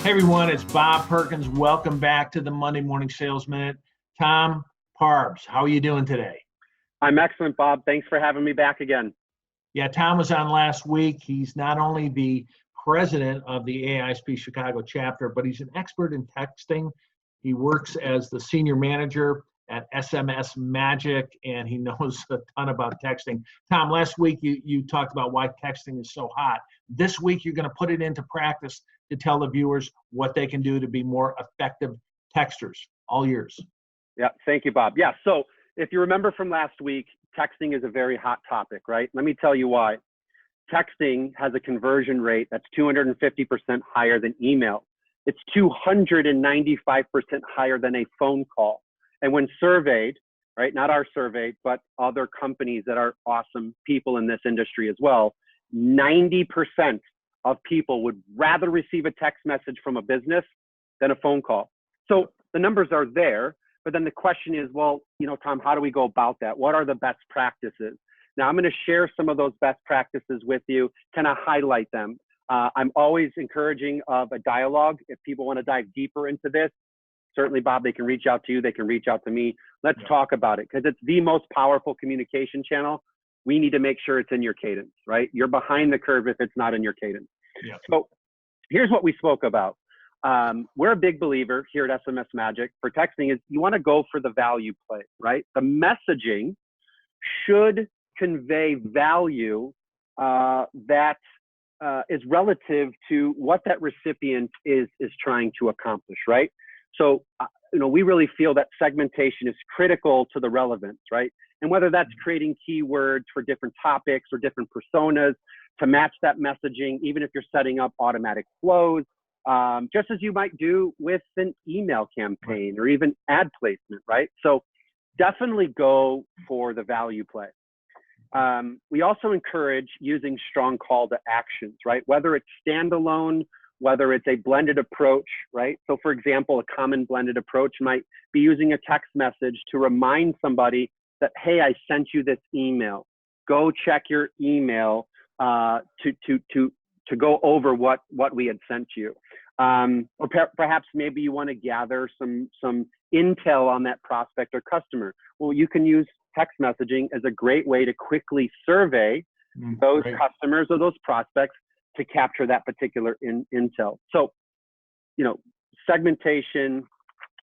Hey everyone, it's Bob Perkins. Welcome back to the Monday Morning Sales Minute. Tom Parbs, how are you doing today? I'm excellent, Bob. Thanks for having me back again. Yeah, Tom was on last week. He's not only the president of the AA-ISP Chicago chapter, but he's an expert in texting. He works as the senior manager at SMS Magic, and he knows a ton about texting. Tom, last week you talked about why texting is so hot. This week you're going to put it into practice to tell the viewers what they can do to be more effective texters. All yours. Yeah, thank you, Bob. Yeah, so if you remember from last week, texting is a very hot topic, right? Let me tell you why. Texting has a conversion rate that's 250% higher than email. It's 295% higher than a phone call. And when surveyed, right, not our survey, but other companies that are awesome people in this industry as well, 90% of people would rather receive a text message from a business than a phone call. So the numbers are there, but then the question is, well, Tom, how do we go about that? What are the best practices? Now I'm going to share some of those best practices with you, kind of highlight them. I'm always encouraging of a dialogue. If people want to dive deeper into this, certainly, Bob, they can reach out to you. They can reach out to me. Let's talk about it because it's the most powerful communication channel. We need to make sure it's in your cadence, right? You're behind the curve if it's not in your cadence. Yeah. So here's what we spoke about. We're a big believer here at SMS Magic for texting is you want to go for the value play, right? The messaging should convey value that is relative to what that recipient is trying to accomplish, right? So, we really feel that segmentation is critical to the relevance, right? And whether that's creating keywords for different topics or different personas to match that messaging, even if you're setting up automatic flows, just as you might do with an email campaign or even ad placement, right? So definitely go for the value play. We also encourage using strong call to actions, right? Whether it's standalone, whether it's a blended approach, right? So for example, a common blended approach might be using a text message to remind somebody that, hey, I sent you this email. Go check your email to go over what we had sent you. Or perhaps maybe you want to gather some intel on that prospect or customer. Well, you can use text messaging as a great way to quickly survey those customers or those prospects to capture that particular intel. So, segmentation,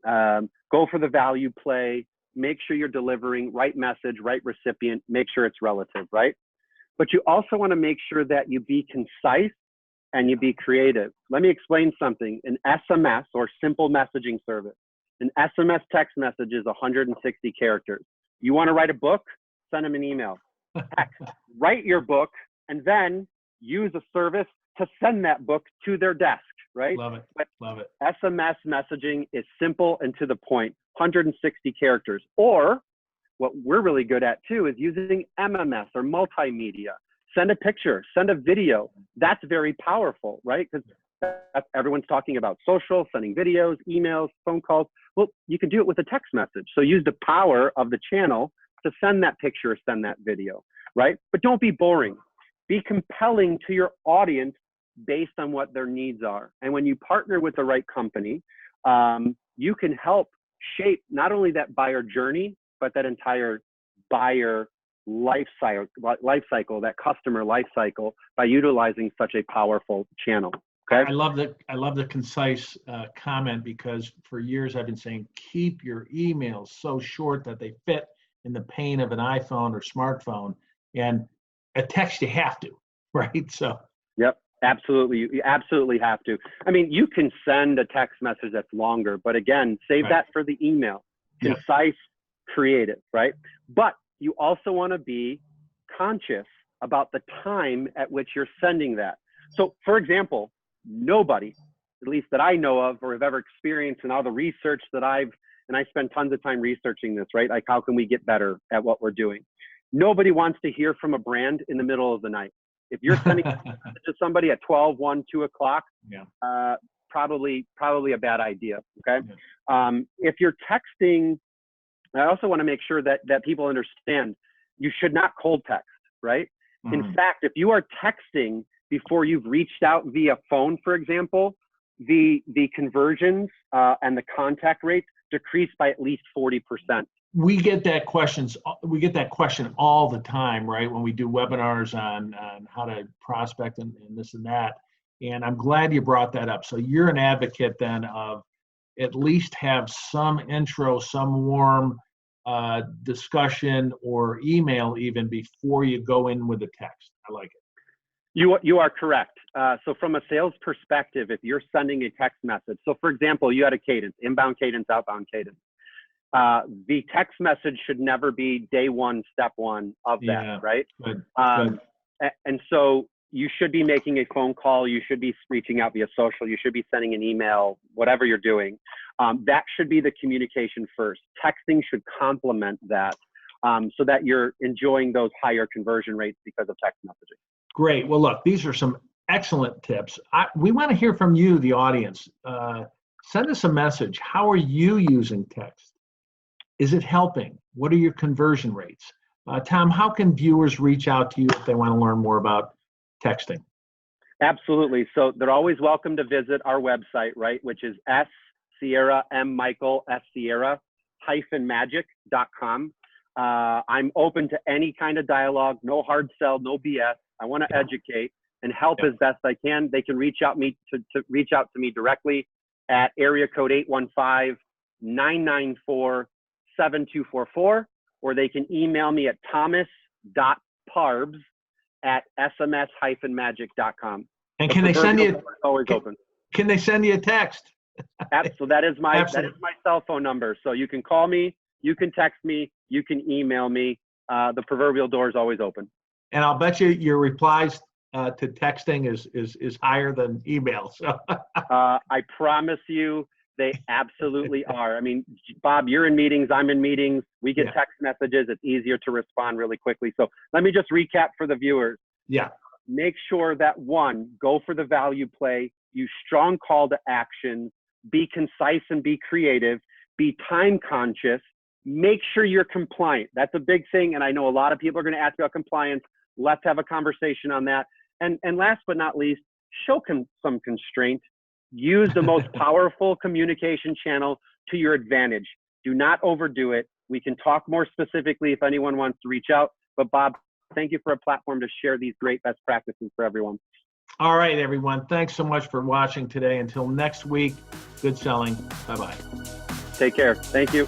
go for the value play, make sure you're delivering right message, right recipient, make sure it's relative, right? But you also want to make sure that you be concise and you be creative. Let me explain something. An SMS or simple messaging service, an SMS text message is 160 characters. You want to write a book? Send them an email. Text, write your book, and then use a service to send that book to their desk, right? Love it. But Love it. SMS messaging is simple and to the point, 160 characters. Or what we're really good at too is using MMS or multimedia. Send a picture, send a video. That's very powerful, right? Because everyone's talking about social, sending videos, emails, phone calls. Well, you can do it with a text message. So use the power of the channel to send that picture, send that video, right? But don't be boring. Be compelling to your audience based on what their needs are. And when you partner with the right company, you can help shape not only that buyer journey, but that entire buyer life cycle, that customer life cycle by utilizing such a powerful channel. Okay. I love the concise comment because for years I've been saying, keep your emails so short that they fit in the pane of an iPhone or smartphone, and a text you have to, right? So. Yep, absolutely. You absolutely have to. I mean, you can send a text message that's longer, but again, save that for the email. Concise, creative, right? But you also want to be conscious about the time at which you're sending that. So for example, nobody, at least that I know of or have ever experienced in all the research that and I spend tons of time researching this, right? Like how can we get better at what we're doing? Nobody wants to hear from a brand in the middle of the night. If you're sending to somebody at 12, 1, 2 o'clock, probably a bad idea, okay? If you're texting, I also want to make sure that people understand you should not cold text, right? In fact, if you are texting before you've reached out via phone, for example, the conversions and the contact rates decrease by at least 40%. We get that question all the time, right? When we do webinars on how to prospect and this and that. And I'm glad you brought that up. So you're an advocate then of at least have some intro, some warm discussion or email even before you go in with the text. I like it. You are correct. So from a sales perspective, if you're sending a text message, so for example, you had a cadence, inbound cadence, outbound cadence. The text message should never be day one, step one of that, right? Good. And so you should be making a phone call. You should be reaching out via social. You should be sending an email, whatever you're doing. That should be the communication first. Texting should complement that so that you're enjoying those higher conversion rates because of text messaging. Great. Well, look, these are some excellent tips. We want to hear from you, the audience. Send us a message. How are you using text? Is it helping? What are your conversion rates? Tom, how can viewers reach out to you if they want to learn more about texting? Absolutely. So they're always welcome to visit our website, right, which is S Sierra M Michael S Sierra -magic.com. I'm open to any kind of dialogue, no hard sell, no BS. I want to educate and help as best I can. They can reach out to me directly at area code 815-994-7244, or they can email me at thomas.parbs@sms-magic.com. And can they send you? Always open. Can they send you a text? So that is my cell phone number. So you can call me, you can text me, you can email me. The proverbial door is always open. And I'll bet you your replies to texting is higher than email. So I promise you, they absolutely are. I mean, Bob, you're in meetings, I'm in meetings. We get text messages. It's easier to respond really quickly. So let me just recap for the viewers. Yeah. Make sure that one, go for the value play, use strong call to action, be concise and be creative, be time conscious, make sure you're compliant. That's a big thing. And I know a lot of people are going to ask about compliance. Let's have a conversation on that. And last but not least, show some constraint. Use the most powerful communication channel to your advantage. Do not overdo it. We can talk more specifically if anyone wants to reach out. But Bob, thank you for a platform to share these great best practices for everyone. All right, everyone. Thanks so much for watching today. Until next week, good selling. Bye-bye. Take care. Thank you.